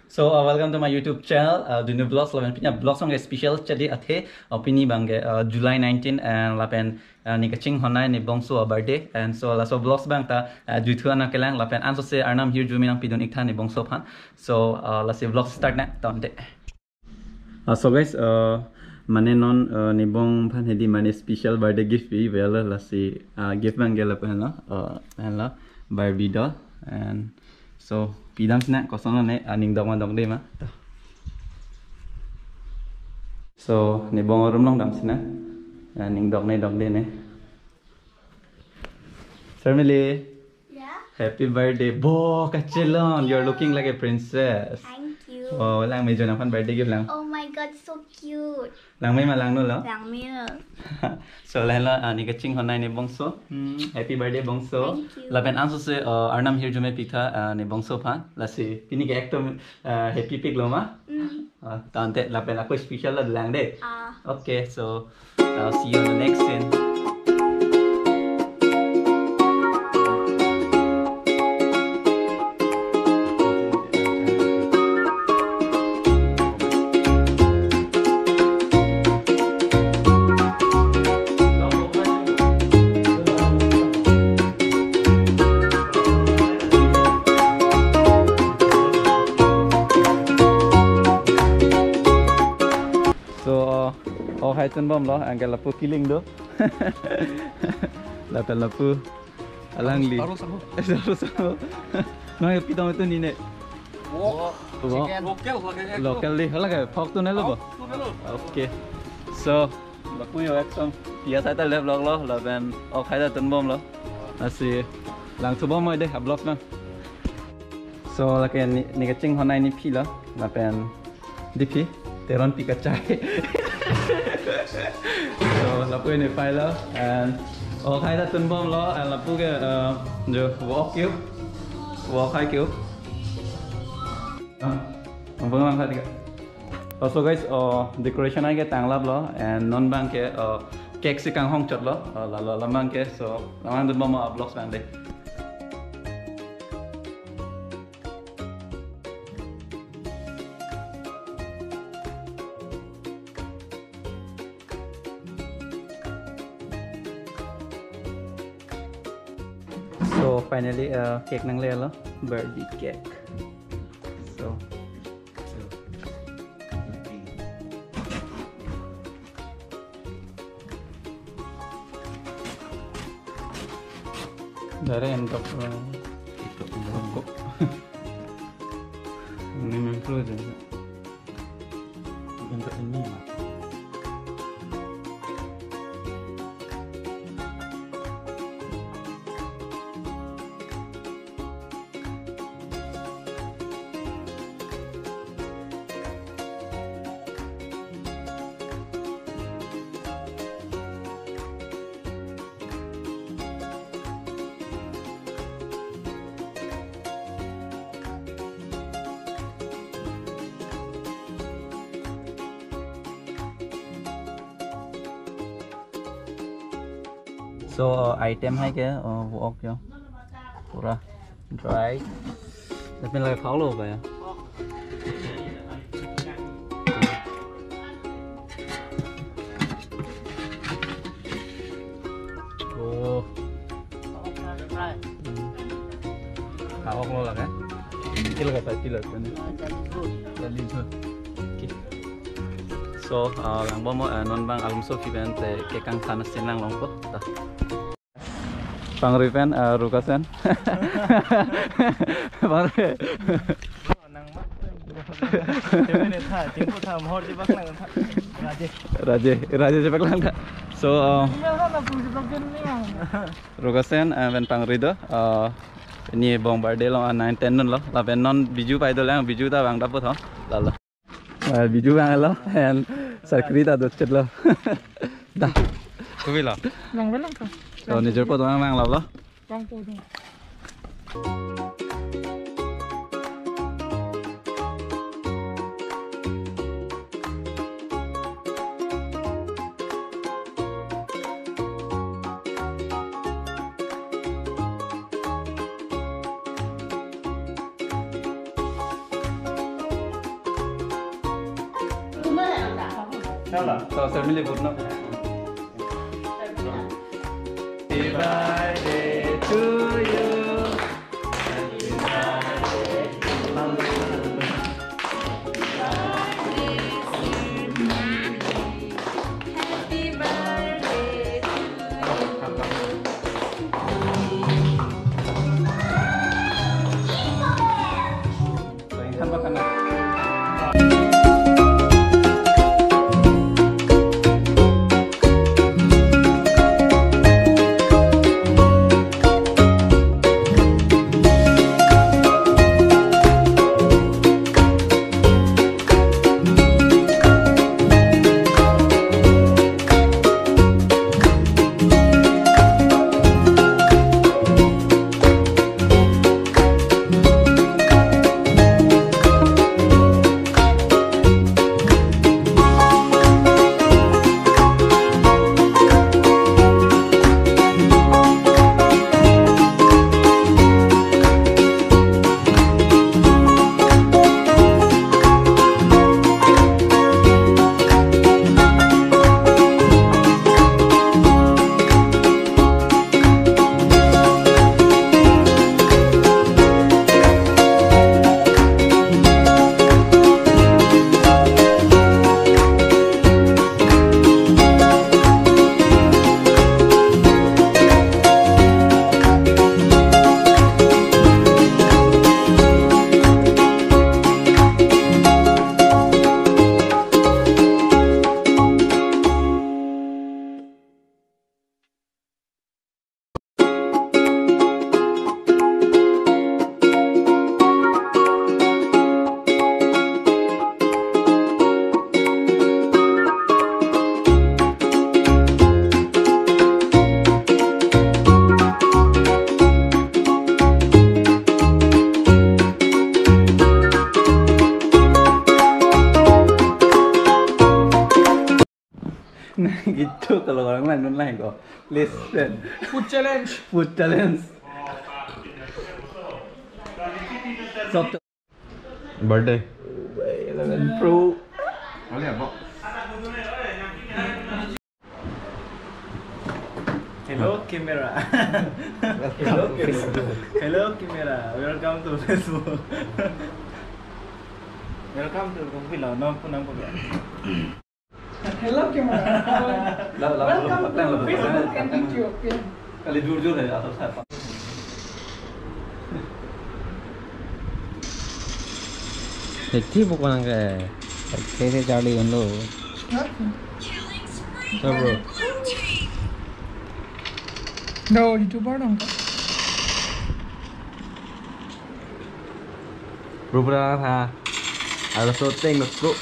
So welcome to my YouTube channel. Dunia vlogs lapen punya vlogs yang special jadi athe opini bangge July 19 and lapen ni kaching honai ni bongsu birthday and so la so vlogs bang ta juithu na kelang lapen anso se arnam here jumi nang pidon ikta ni bongso phan. So la se vlog start na tonte. So guys mane non ni bong phan hedi mane special birthday gift bi vela la se gift bang gela pen la Barbie doll and so pidang sna kosong ne aning dong deh mah. So ni bong rum long dam sna aning dong deh ne. Family. Yeah. Happy birthday, bo kachelon. You're looking like a princess. Thank you. Oh, lang medyo na pan birthday gift lang. Oh my god, so cute. Lang may malang no lo. Lang mir. So lahla ni kaching honai ni bongso. Happy birthday bongso. Thank you. Lapen anso se arnam here jume pikha ni bongso phan. Lasi pini ke ekto happy pic lo ma. Tante lapen aku special la lang de. Okay, so I'll see you on the next scene. Hai tun bom lo angkel lapu killing do. Lapu alang li. Harus. No ya pitong itu ni ne. Local li hala ka phok tu ne lo bo. Okay. So lapu yo action biasa ta le vlog lo lapen khai ta tun bom lo. Asi lang tu bom moi de vlog na. So la ke ni kaching honai ni phi lo lapen dipi teron pi kachai. So lapu ini file and khai ta tun bom lo and lapu ke jo walk hai kyu bang khai. Also guys decoration ai ke tang lab lo and non bang ke cake si kang hong chot lo la lamang ke so lamang tun bom vlogs bang de. So finally cake nang le lo birthday cake. So dari entok itu kok ini memang aja bentuk ini. So item hai ke वो ok yo पूरा dry tapi lagi phao lo vậy. Oh phao lo là cái kilo cái phải kilo cái này jadi thôi. So lang bom non bang alum so event ke kang sana senang long po ta pang reven rukasen pang nang mat temene tha timpu tha mohor di baklang raje je baklang so rukasen ven pang rido ini bong birthday lo 9 10 non lo la ven non biju pai do lang biju ta bang dapat ho la biju bang lo and sarkrita do chet lo dah kuwi lo bang belang ka so ni jer po dong mang lo bang po dong. Salah. So family food no. Happy birthday to you. Happy birthday to So ingat ba kana? Nah gitu kalau orang lain online kok. Listen. Food challenge. Food challenge. Soft. Birthday. 11 Pro. Hello camera. Hello camera. Hello camera. Welcome to Facebook. Welcome to Kumpila. Nom punang punya. Hello camera. Welcome to Welcome Facebook and YouTube. Yeah. Kali jujur ya atau siapa? Jadi bukan kayak kayak cari lo. So bro. No, YouTuber dong. Bro pernah ada syuting let's go.